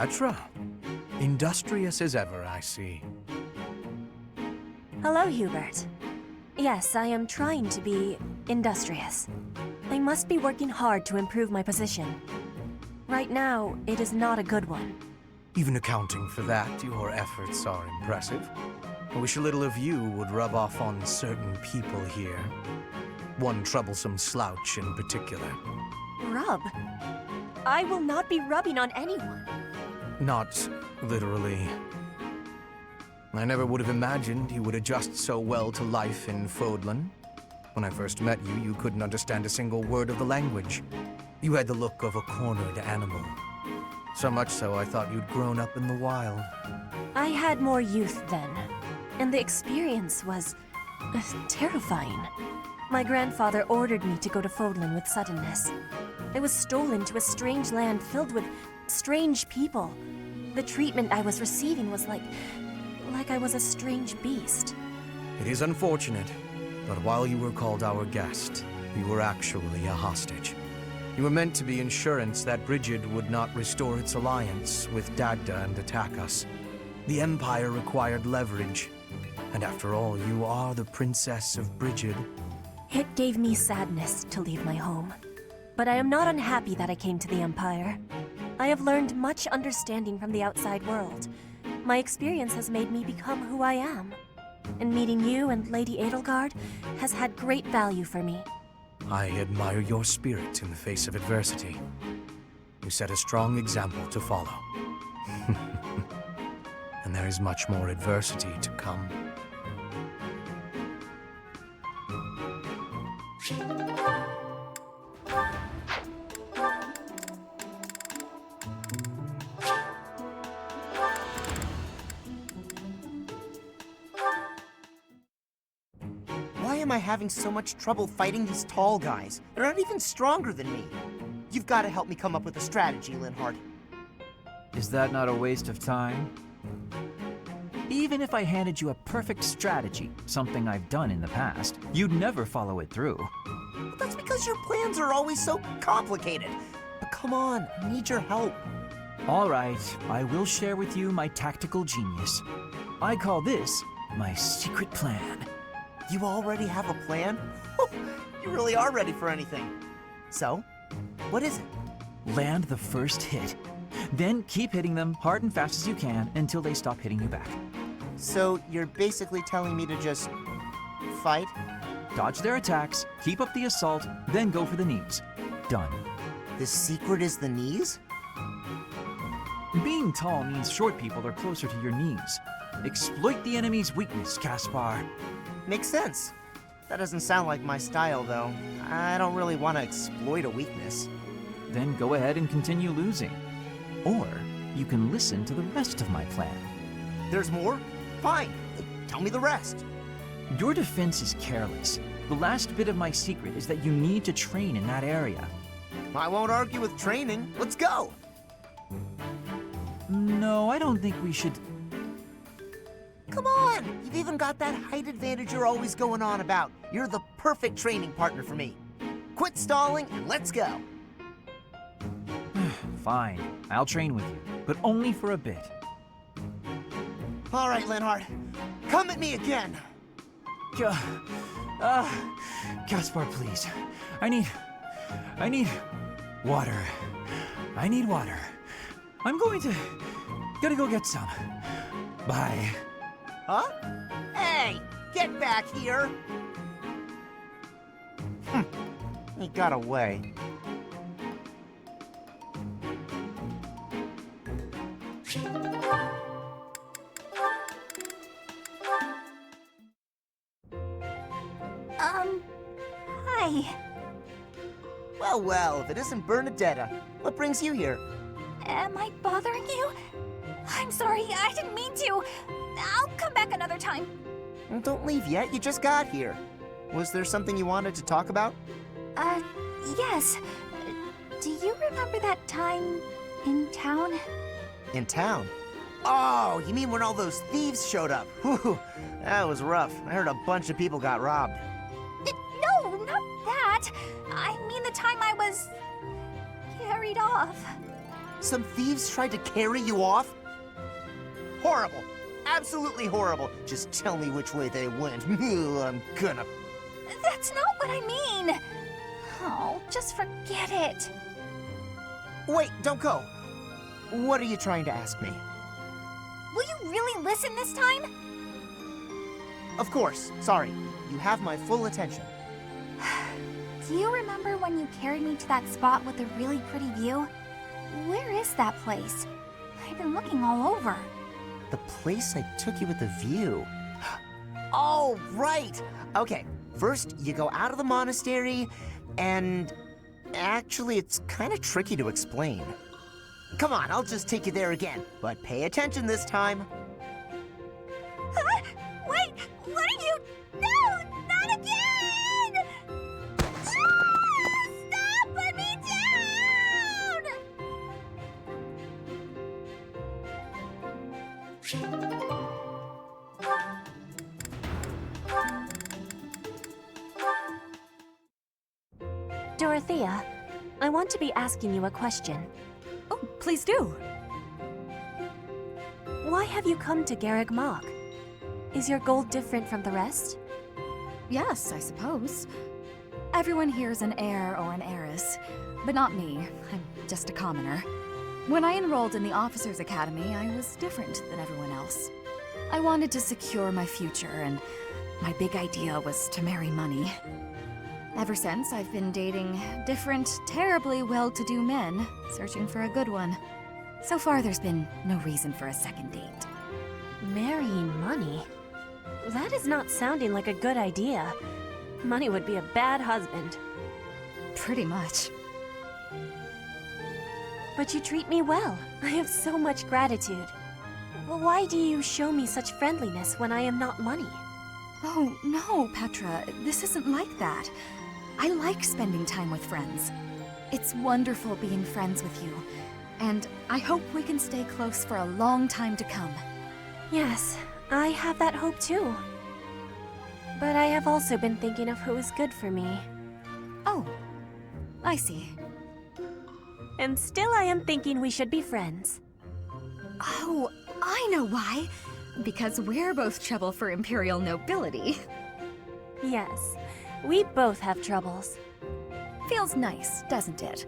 Cleopatra. Industrious as ever, I see. Hello, Hubert. Yes, I am trying to be industrious. I must be working hard to improve my position. Right now, it is not a good one. Even accounting for that, your efforts are impressive. I wish a little of you would rub off on certain people here. One troublesome slouch in particular. Rub? I will not be rubbing on anyone. Not literally. I never would have imagined you would adjust so well to life in Fodlan. When I first met you, you couldn't understand a single word of the language. You had the look of a cornered animal. So much so, I thought you'd grown up in the wild. I had more youth then, and the experience was terrifying. My grandfather ordered me to go to Fodlan with suddenness. I was stolen to a strange land filled with strange people. The treatment I was receiving was like I was a strange beast. It is unfortunate, but while you were called our guest, you were actually a hostage. You were meant to be insurance that Brigid would not restore its alliance with Dagda and attack us. The Empire required leverage, and after all, you are the Princess of Brigid. It gave me sadness to leave my home, but I am not unhappy that I came to the Empire. I have learned much understanding from the outside world. My experience has made me become who I am, and meeting you and Lady Edelgard has had great value for me. I admire your spirit in the face of adversity. You set a strong example to follow. And there is much more adversity to come. Why am I having so much trouble fighting these tall guys? They're not even stronger than me. You've got to help me come up with a strategy, Linhardt. Is that not a waste of time? Even if I handed you a perfect strategy, something I've done in the past, you'd never follow it through. Well, that's because your plans are always so complicated. But come on, I need your help. All right, I will share with you my tactical genius. I call this my secret plan. You already have a plan? You really are ready for anything. So, what is it? Land the first hit. Then keep hitting them hard and fast as you can until they stop hitting you back. So, you're basically telling me to just fight? Dodge their attacks, keep up the assault, then go for the knees. Done. The secret is the knees? Being tall means short people are closer to your knees. Exploit the enemy's weakness, Caspar. Makes sense. That doesn't sound like my style, though. I don't really want to exploit a weakness. Then go ahead and continue losing. Or you can listen to the rest of my plan. There's more? Fine. Tell me the rest. Your defense is careless. The last bit of my secret is that you need to train in that area. I won't argue with training. Let's go! No, I don't think we should... Come on! You've even got that height advantage you're always going on about. You're the perfect training partner for me. Quit stalling and let's go. Fine, I'll train with you, but only for a bit. All right, Linhardt. Come at me again. Caspar, please. I need water. I need water. I'm gotta go get some. Bye. Huh? Hey, get back here. He got away. Hi. Well, if it isn't Bernadetta, what brings you here? Am I bothering you? I'm sorry, I didn't mean to. I'll come back another time. Well, don't leave yet, you just got here. Was there something you wanted to talk about? Yes. Do you remember that time in town? In town? Oh, you mean when all those thieves showed up? Whew, that was rough. I heard a bunch of people got robbed. No, not that. I mean the time I was carried off. Some thieves tried to carry you off? Horrible. Absolutely horrible. Just tell me which way they went. I'm gonna... That's not what I mean! Oh, just forget it. Wait, don't go. What are you trying to ask me? Will you really listen this time? Of course. Sorry. You have my full attention. Do you remember when you carried me to that spot with the really pretty view? Where is that place? I've been looking all over. The place I took you with the view. Oh, right. Okay, first you go out of the monastery, and actually it's kind of tricky to explain. Come on, I'll just take you there again, but pay attention this time. Huh? Wait, what are you? No, not again! Ah, stop! Put me down! Dorothea, I want to be asking you a question. Oh, please do. Why have you come to Garreg Mach? Is your goal different from the rest? Yes, I suppose. Everyone here is an heir or an heiress, but not me. I'm just a commoner. When I enrolled in the Officers' Academy, I was different than everyone else. I wanted to secure my future, and my big idea was to marry money. Ever since, I've been dating different, terribly well-to-do men, searching for a good one. So far, there's been no reason for a second date. Marrying money? That is not sounding like a good idea. Money would be a bad husband. Pretty much. But you treat me well. I have so much gratitude. Well, why do you show me such friendliness when I am not money? Oh, no, Petra. This isn't like that. I like spending time with friends. It's wonderful being friends with you. And I hope we can stay close for a long time to come. Yes, I have that hope too. But I have also been thinking of who is good for me. Oh, I see. And still I am thinking we should be friends. Oh, I know why. Because we're both trouble for Imperial nobility. Yes, we both have troubles. Feels nice, doesn't it?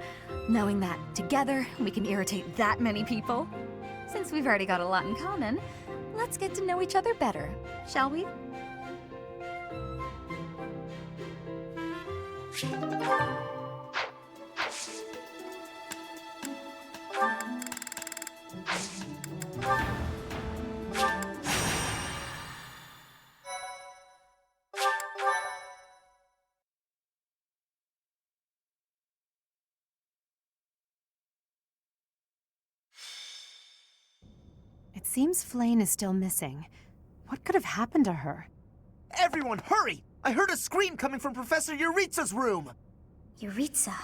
Knowing that together we can irritate that many people. Since we've already got a lot in common, let's get to know each other better, shall we? It seems Flane is still missing. What could have happened to her? Everyone, hurry! I heard a scream coming from Professor Yuritsa's room! Yuritsa.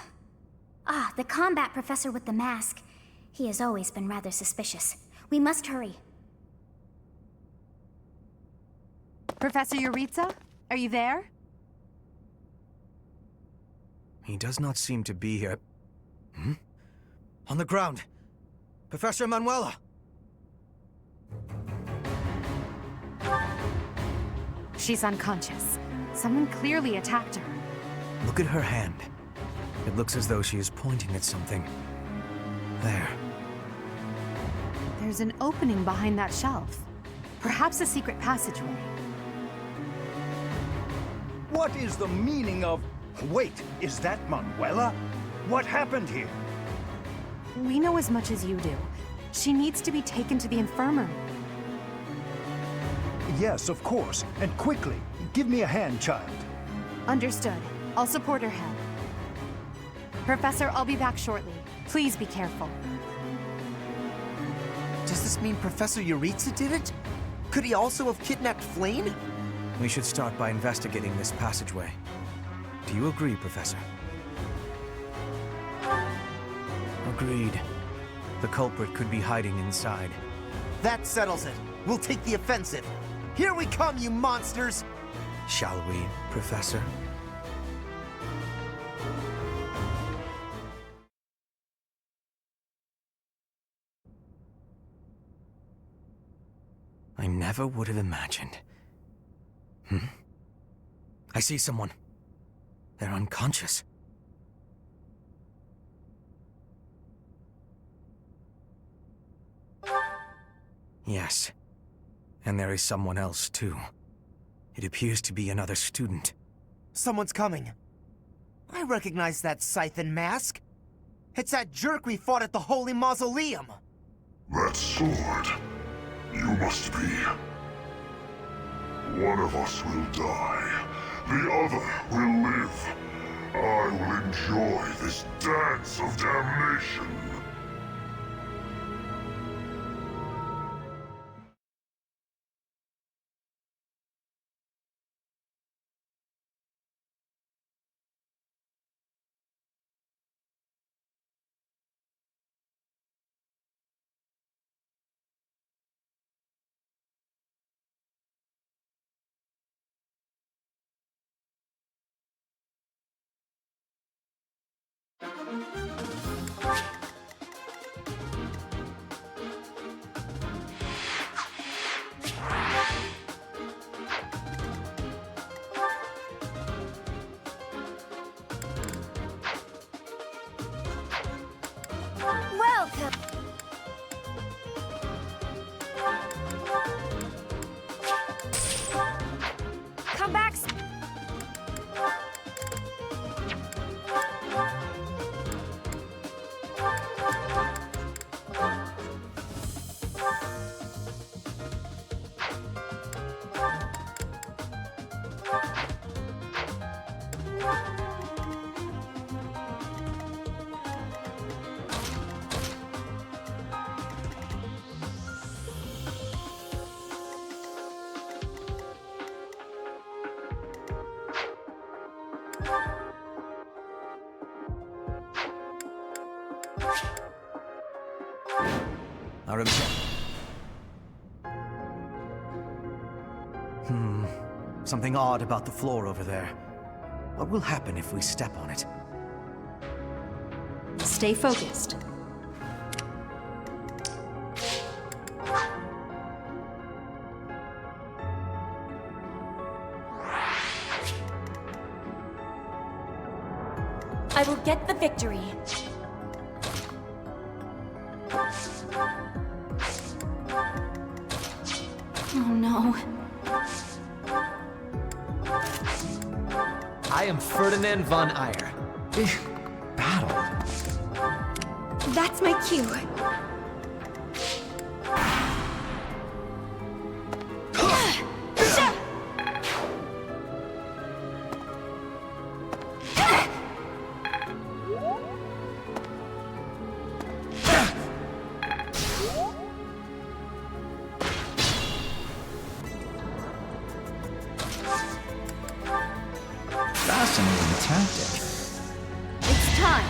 Ah, the combat professor with the mask. He has always been rather suspicious. We must hurry. Professor Yuritsa? Are you there? He does not seem to be here. Hmm? On the ground! Professor Manuela! She's unconscious. Someone clearly attacked her. Look at her hand. It looks as though she is pointing at something. There. There's an opening behind that shelf. Perhaps a secret passageway. What is the meaning of... Wait, is that Manuela? What happened here? We know as much as you do. She needs to be taken to the infirmary. Yes, of course, and quickly. Give me a hand, child. Understood. I'll support her head. Professor, I'll be back shortly. Please be careful. Does this mean Professor Yuritsa did it? Could he also have kidnapped Flane? We should start by investigating this passageway. Do you agree, Professor? Agreed. The culprit could be hiding inside. That settles it. We'll take the offensive. Here we come, you monsters! Shall we, Professor? never would have imagined. I see someone. They're unconscious. Yes. And there is someone else, too. It appears to be another student. Someone's coming. I recognize that Scythen mask. It's that jerk we fought at the Holy Mausoleum. That sword. You must be. One of us will die. The other will live. I will enjoy this dance of damnation. Welcome! Come back! I remember. Something odd about the floor over there. What will happen if we step on it? Stay focused. I will get the victory. Oh no. I am Ferdinand von Eyre. Battle. That's my cue. Fascinating tactic. It's time.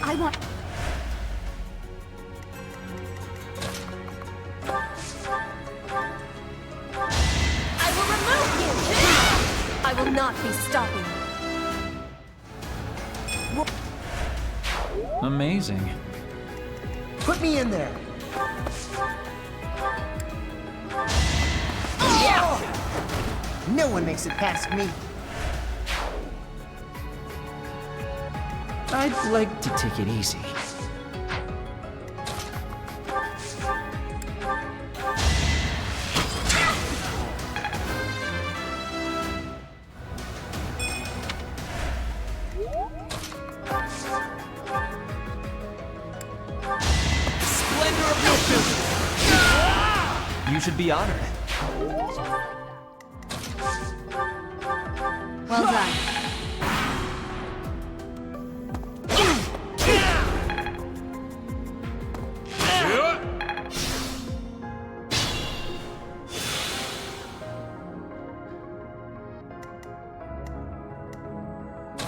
I want... I will remove you! I will not be stopping. Amazing. Put me in there. No one makes it past me. I'd like to take it easy. Splendor of nobility! You should be honored. Well done.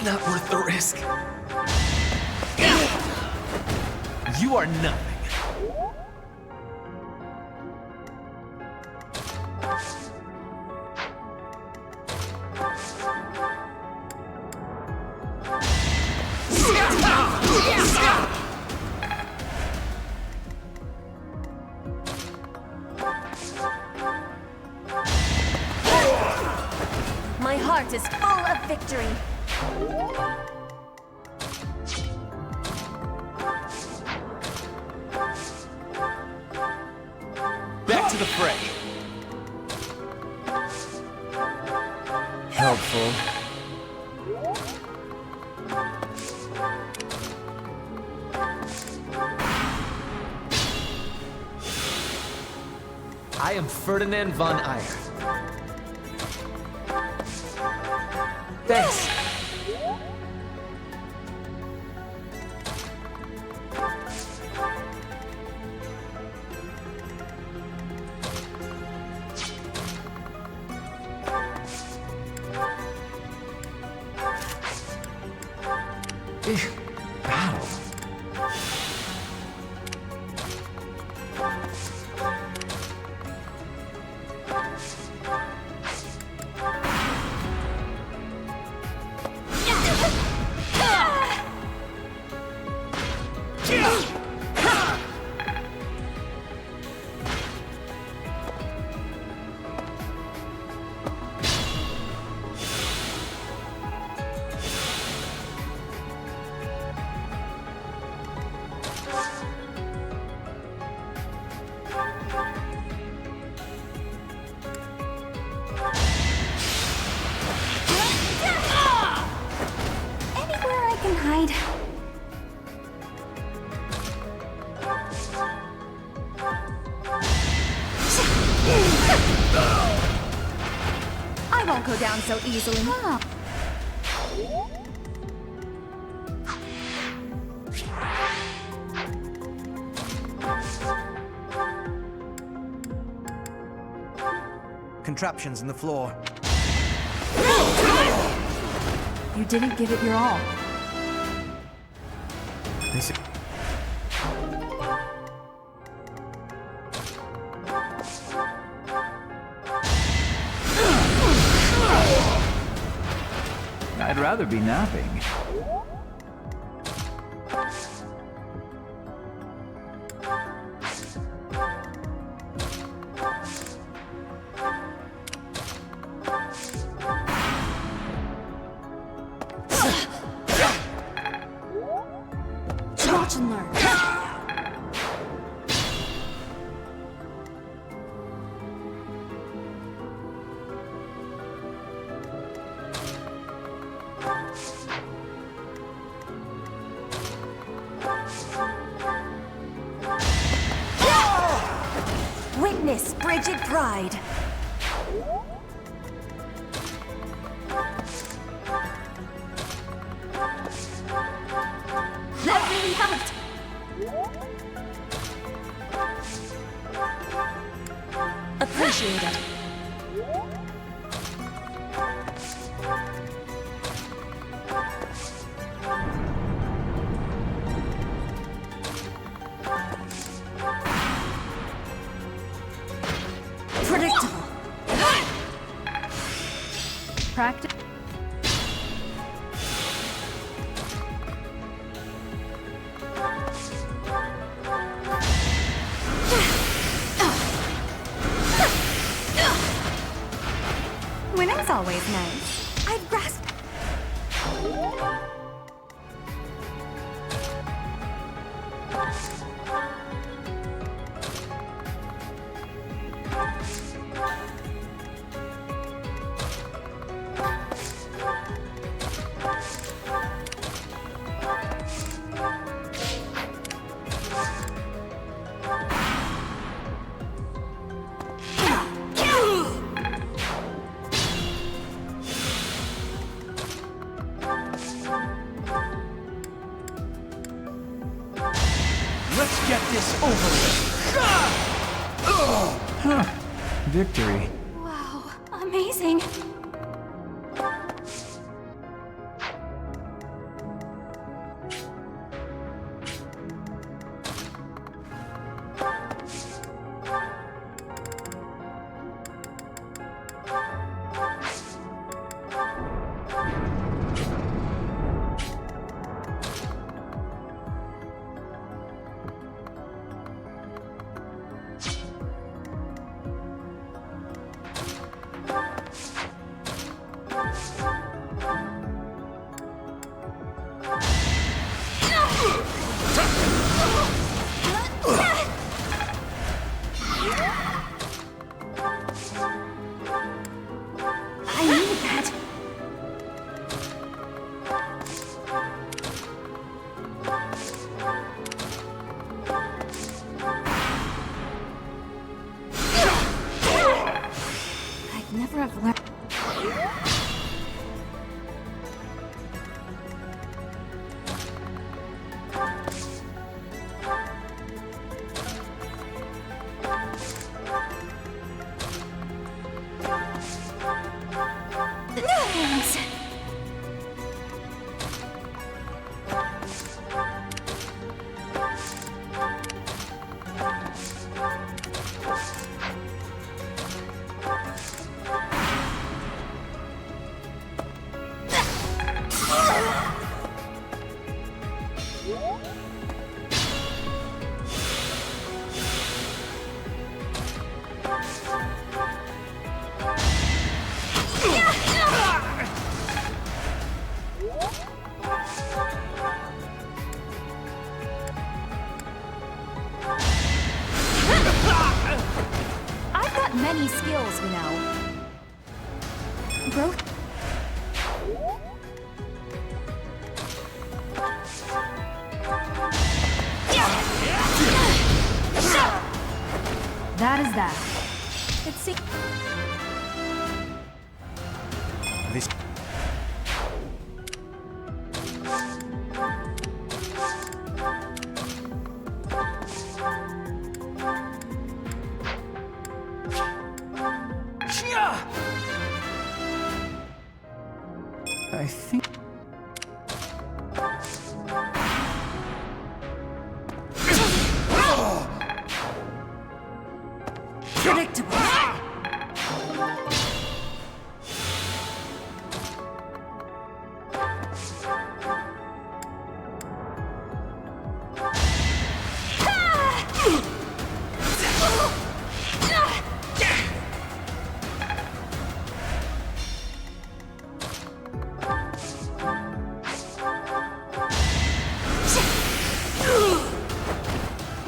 Not worth the risk. You are nothing. My heart is full of victory. Back to the fray. Helpful. I am Ferdinand von Eyre. Thanks. Battle. Anywhere I can hide. I won't go down so easily. Contraptions in the floor. You didn't give it your all. This- I'd rather be napping. Watch and learn. Witness Bridget Pride. That really helped. Appreciate it. Predictable. Practice. Winning's always nice. I've grasped. Let's get this over with. Huh. Victory. Wow, amazing. Growth. That is that. It seems. This. I think. Predictable.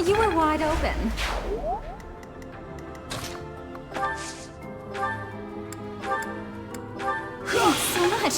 You were wide open. Thanks so much.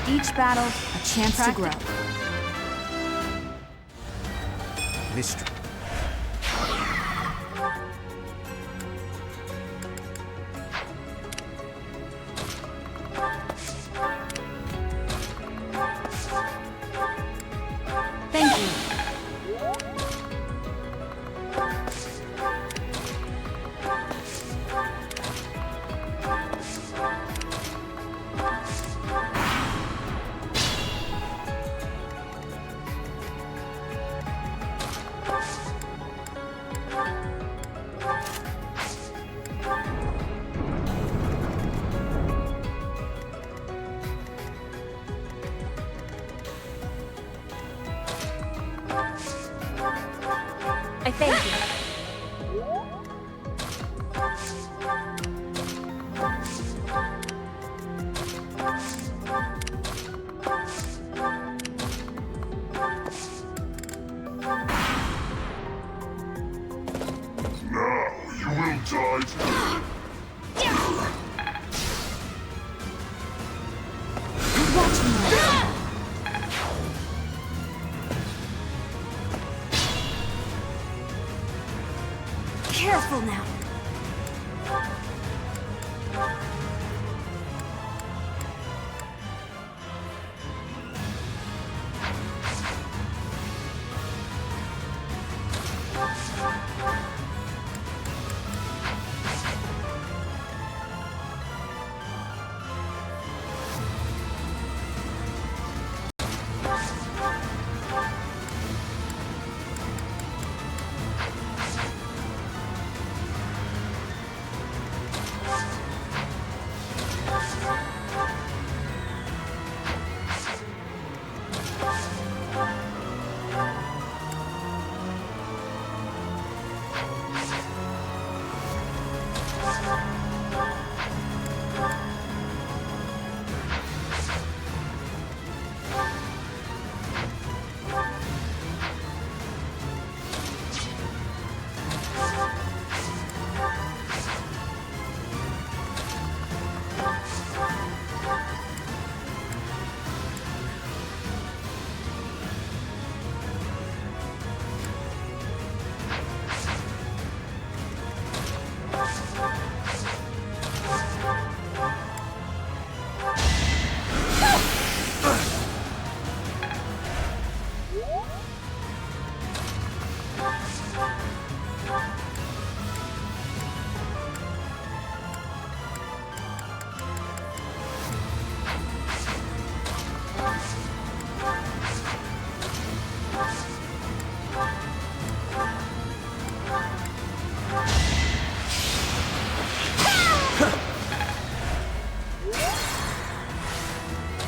Each battle, a chance to grow. This. Thank you. I thank you. Now you will die too. Watch me. Careful now.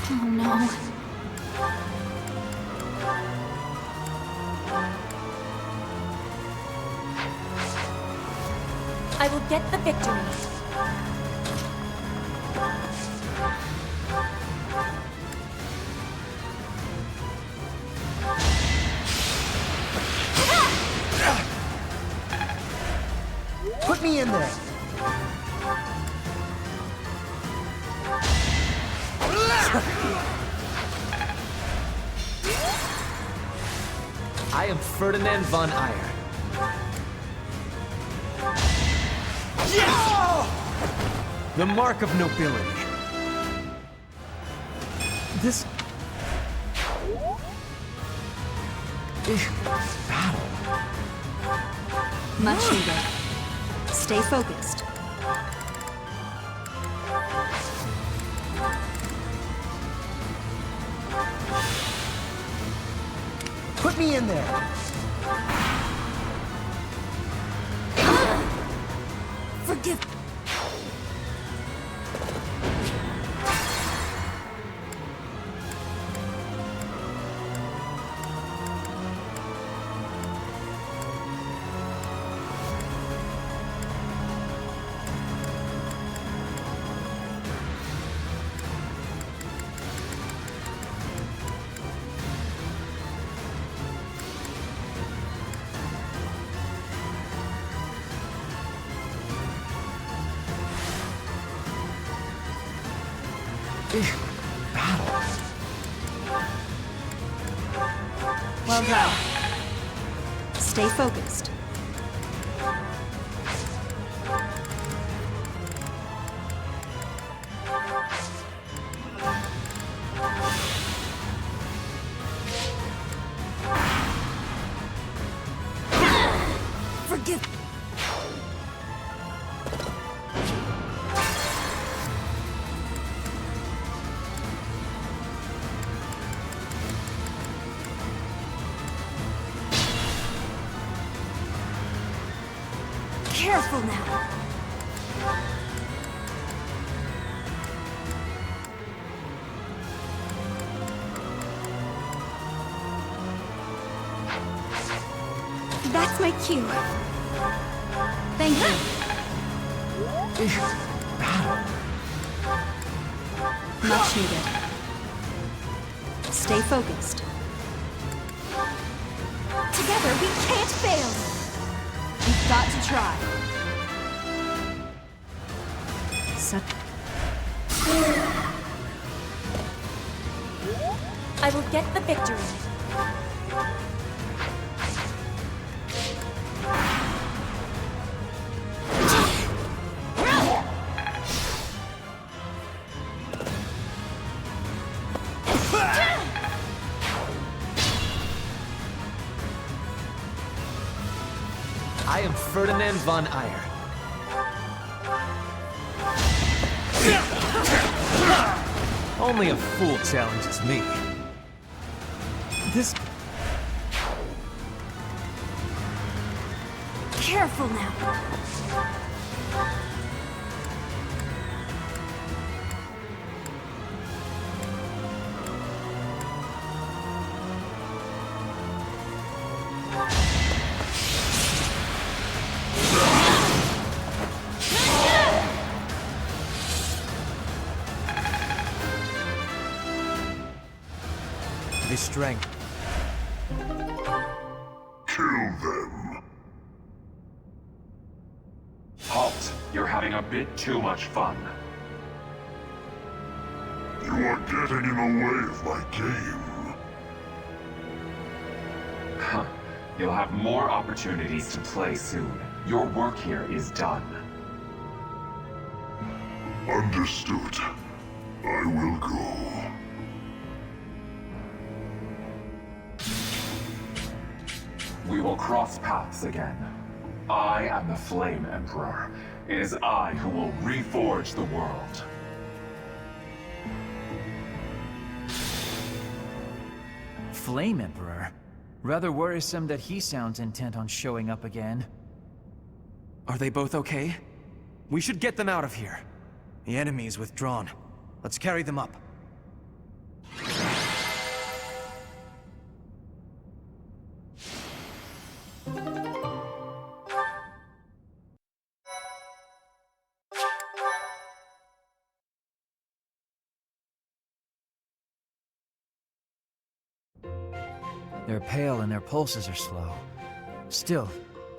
Oh no. I will get the victory. Put me in there. I am Ferdinand von Ayer. The mark of nobility. This... battle. Much needed. Stay focused. Put me in there. Forgive. Battle. Well done. Stay focused. Forgive. Careful now. That's my cue. Thank you. Battle. Much needed. Stay focused. Together we can't fail. We've got to try. I will get the victory. I am Ferdinand von Ayer. Only a fool challenges me. This... Careful now. The strength. Kill them. Halt! You're having a bit too much fun. You are getting in the way of my game. Huh. You'll have more opportunities to play soon. Your work here is done. Understood. I will go. We will cross paths again. I am the Flame Emperor. It is I who will reforge the world. Flame Emperor? Rather worrisome that he sounds intent on showing up again. Are they both okay? We should get them out of here. The enemy is withdrawn. Let's carry them up. They're pale and their pulses are slow. Still,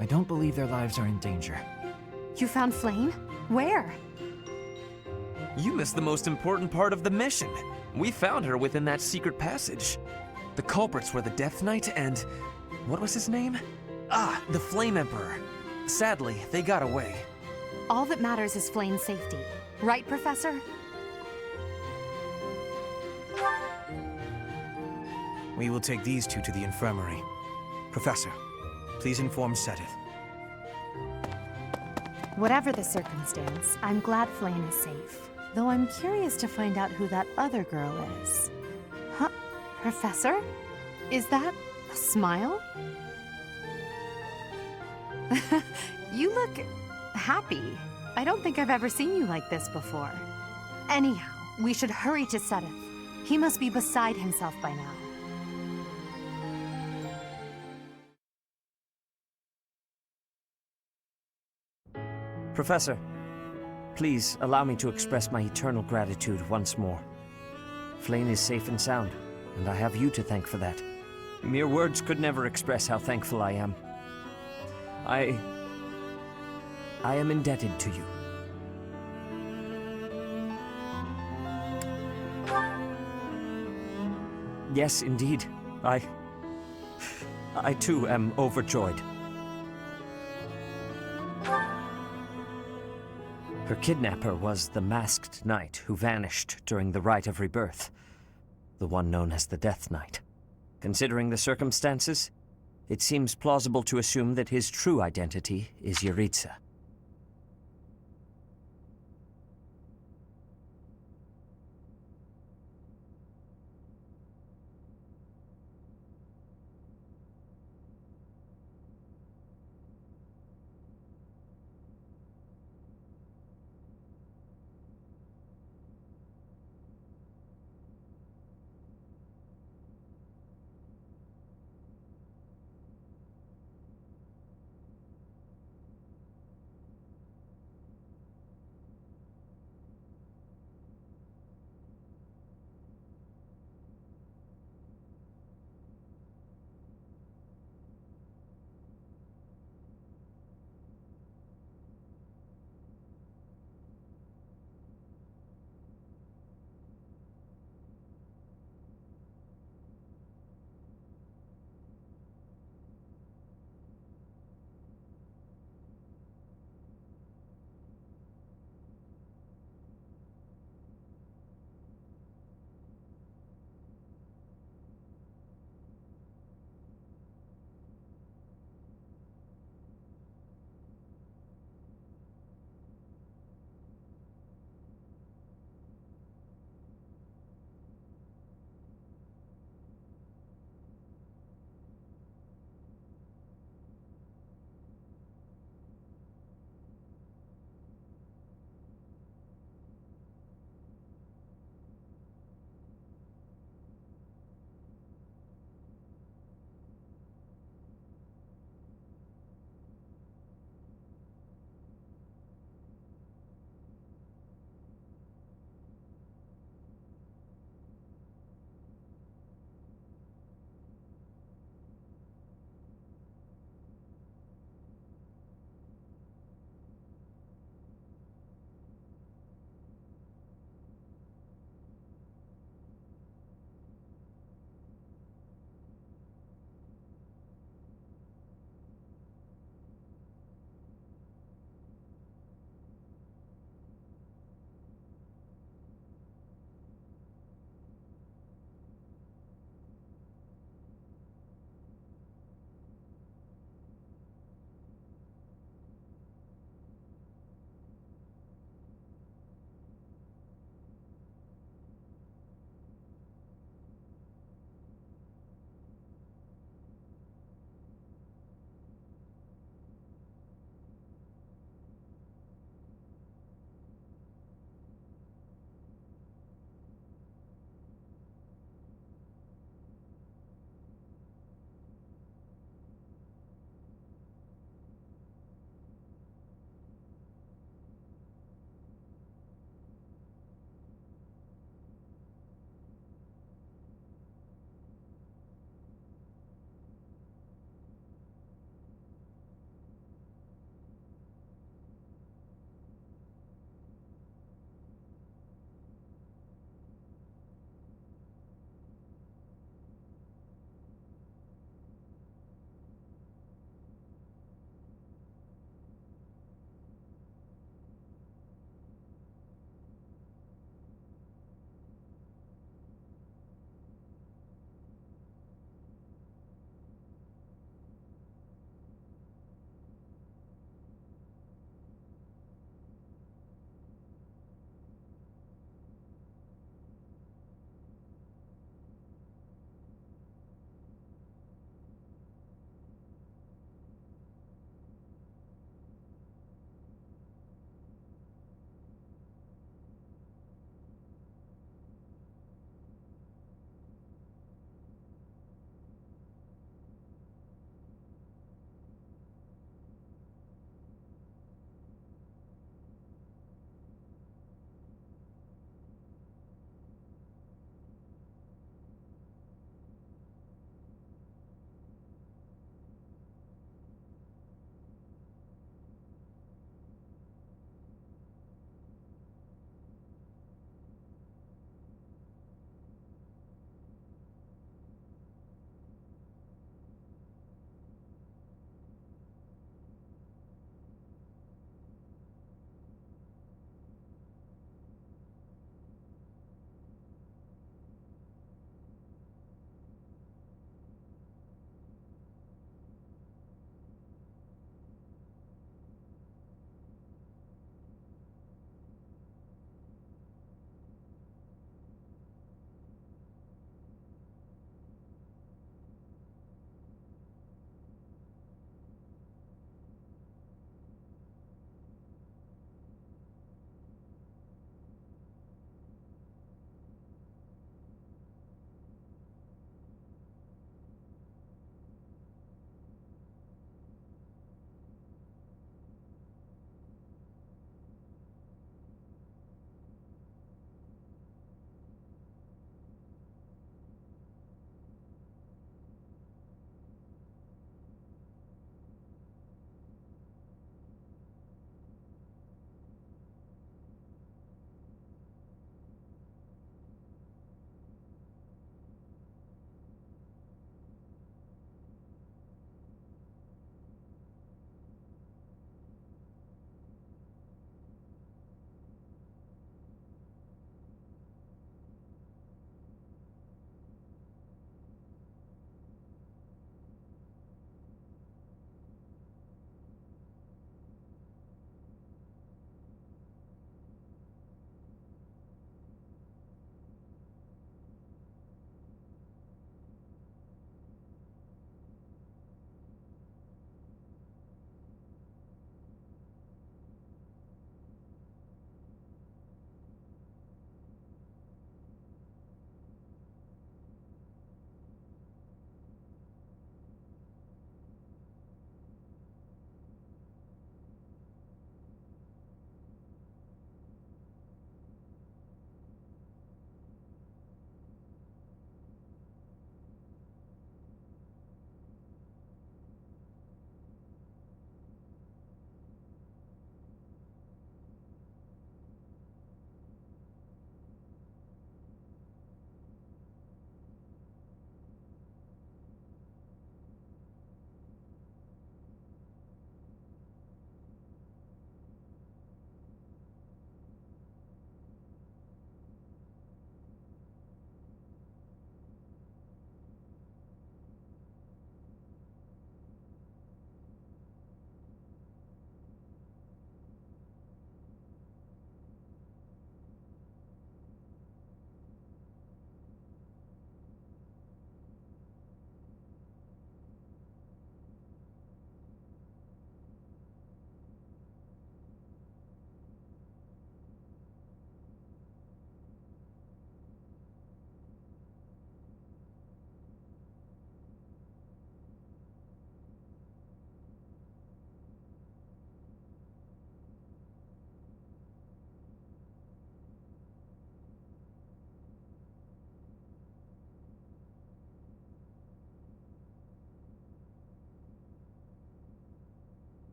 I don't believe their lives are in danger. You found Flame? Where? You missed the most important part of the mission. We found her within that secret passage. The culprits were the Death Knight and... what was his name? Ah, the Flame Emperor. Sadly, they got away. All that matters is Flame's safety. Right, Professor? We will take these two to the infirmary. Professor, please inform Sedith. Whatever the circumstance, I'm glad Flame is safe. Though I'm curious to find out who that other girl is. Huh? Professor? Is that a smile? You look happy. I don't think I've ever seen you like this before. Anyhow, we should hurry to Sedith. He must be beside himself by now. Professor, please allow me to express my eternal gratitude once more. Flame is safe and sound, and I have you to thank for that. Mere words could never express how thankful I am. I am indebted to you. Yes, indeed. I too am overjoyed. Her kidnapper was the masked knight who vanished during the Rite of Rebirth, the one known as the Death Knight. Considering the circumstances, it seems plausible to assume that his true identity is Yaritza.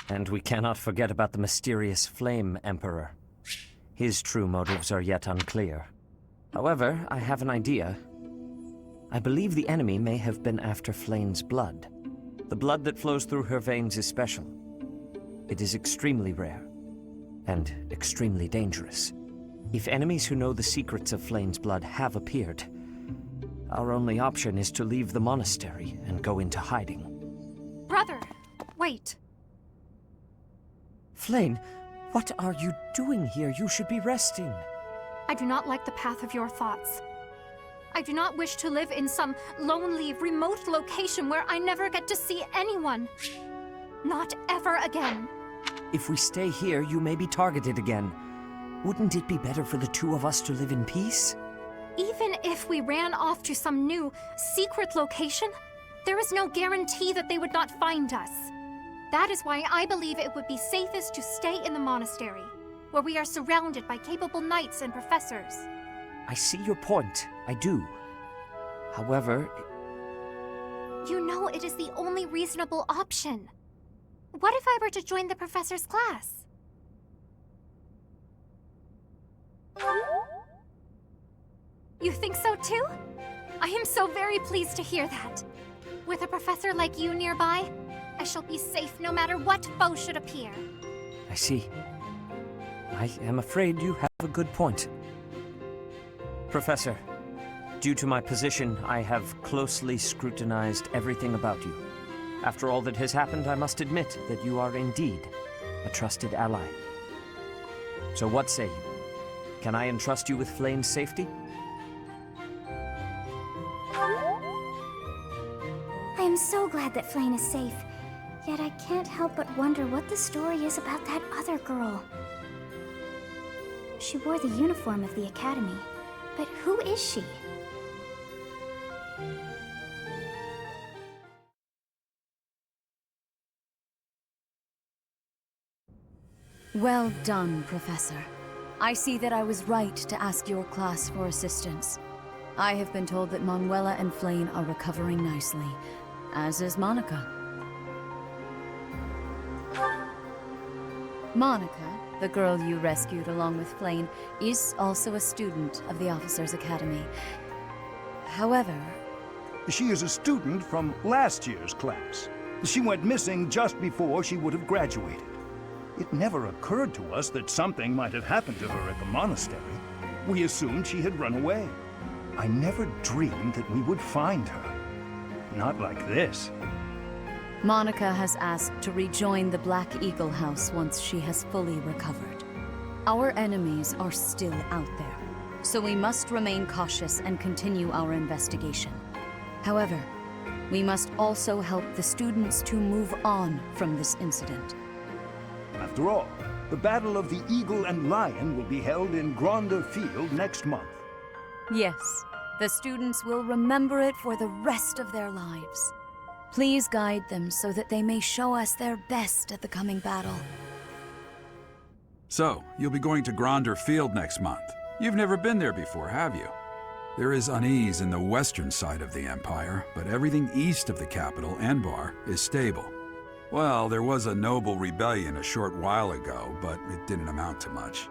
And we cannot forget about the mysterious Flame Emperor. His true motives are yet unclear. However, I have an idea. I believe the enemy may have been after Flame's blood. The blood that flows through her veins is special. It is extremely rare, and extremely dangerous. If enemies who know the secrets of Flame's blood have appeared, our only option is to leave the monastery and go into hiding. Brother, wait. Flame, what are you doing here? You should be resting. I do not like the path of your thoughts. I do not wish to live in some lonely, remote location where I never get to see anyone. Not ever again. If we stay here, you may be targeted again. Wouldn't it be better for the two of us to live in peace? Even if we ran off to some new, secret location, there is no guarantee that they would not find us. That is why I believe it would be safest to stay in the monastery, where we are surrounded by capable knights and professors. I see your point. I do. However... You know it is the only reasonable option. What if I were to join the professor's class? You think so too? I am so very pleased to hear that. With a professor like you nearby, I shall be safe no matter what foe should appear. I see. I am afraid you have a good point. Professor, due to my position, I have closely scrutinized everything about you. After all that has happened, I must admit that you are indeed a trusted ally. So what say you? Can I entrust you with Flame's safety? I am so glad that Flame is safe. Yet I can't help but wonder what the story is about that other girl. She wore the uniform of the academy. But who is she? Well done, Professor. I see that I was right to ask your class for assistance. I have been told that Manuela and Flame are recovering nicely, as is Monica. Monica, the girl you rescued along with Flame, is also a student of the Officers' Academy. However... She is a student from last year's class. She went missing just before she would have graduated. It never occurred to us that something might have happened to her at the monastery. We assumed she had run away. I never dreamed that we would find her. Not like this. Monica has asked to rejoin the Black Eagle House once she has fully recovered. Our enemies are still out there, so we must remain cautious and continue our investigation. However, we must also help the students to move on from this incident. After all, the Battle of the Eagle and Lion will be held in Gronder Field next month. Yes, the students will remember it for the rest of their lives. Please guide them so that they may show us their best at the coming battle. So, you'll be going to Gronder Field next month. You've never been there before, have you? There is unease in the western side of the Empire, but everything east of the capital, Enbar, is stable. Well, there was a noble rebellion a short while ago, but it didn't amount to much.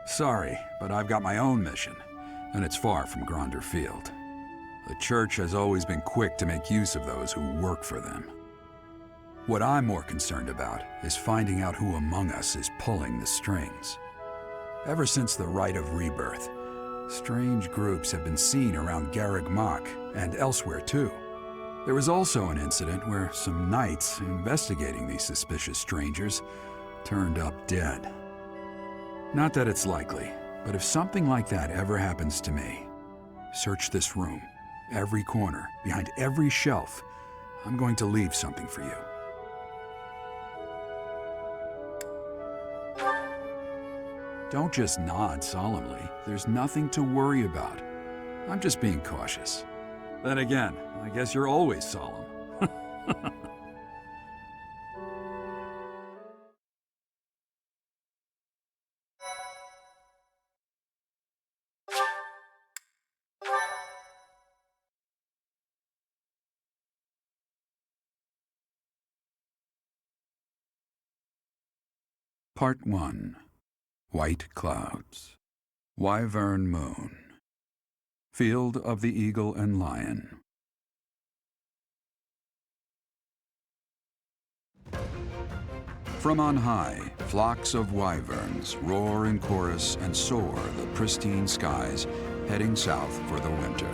Sorry, but I've got my own mission, and it's far from Gronder Field. The Church has always been quick to make use of those who work for them. What I'm more concerned about is finding out who among us is pulling the strings. Ever since the Rite of Rebirth, strange groups have been seen around Garreg Mach and elsewhere too. There was also an incident where some knights investigating these suspicious strangers turned up dead. Not that it's likely, but if something like that ever happens to me, search this room, every corner, behind every shelf. I'm going to leave something for you. Don't just nod solemnly. There's nothing to worry about. I'm just being cautious. Then again, I guess you're always solemn. Part 1. White Clouds. Wyvern Moon. Field of the Eagle and Lion. From on high, flocks of wyverns roar in chorus and soar the pristine skies, heading south for the winter.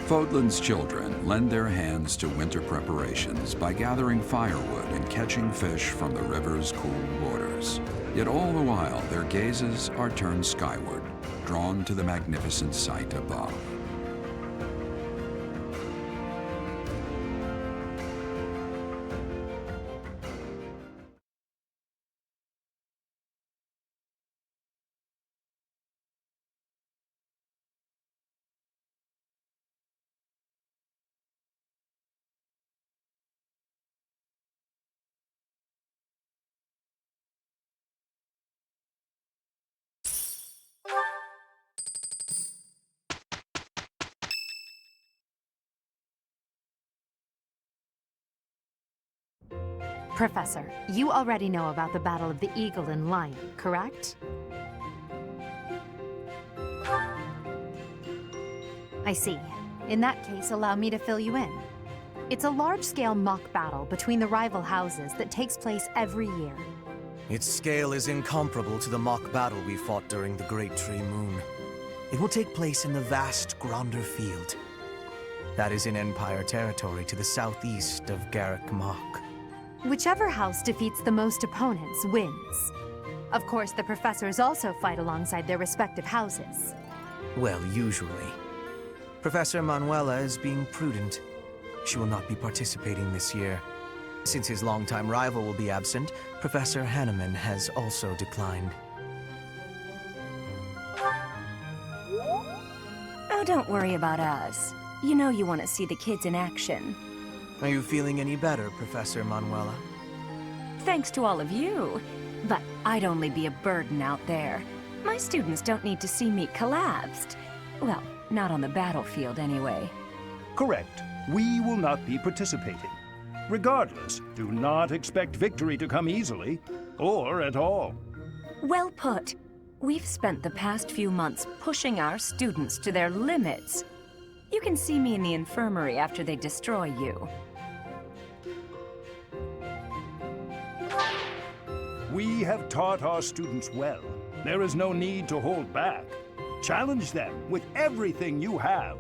Fodlan's children lend their hands to winter preparations by gathering firewood and catching fish from the river's cool waters. Yet all the while, their gazes are turned skyward, drawn to the magnificent sight above. Professor, you already know about the Battle of the Eagle and Lion, correct? I see. In that case, allow me to fill you in. It's a large-scale mock battle between the rival houses that takes place every year. Its scale is incomparable to the mock battle we fought during the Great Tree Moon. It will take place in the vast Gronder Field. That is in Empire territory to the southeast of Garrick Mach. Whichever house defeats the most opponents wins. Of course, the professors also fight alongside their respective houses. Well, usually. Professor Manuela is being prudent. She will not be participating this year. Since his longtime rival will be absent, Professor Hanneman has also declined. Oh, don't worry about us. You know you want to see the kids in action. Are you feeling any better, Professor Manuela? Thanks to all of you. But I'd only be a burden out there. My students don't need to see me collapsed. Well, not on the battlefield anyway. Correct. We will not be participating. Regardless, do not expect victory to come easily, or at all. Well put. We've spent the past few months pushing our students to their limits. You can see me in the infirmary after they destroy you. We have taught our students well. There is no need to hold back. Challenge them with everything you have.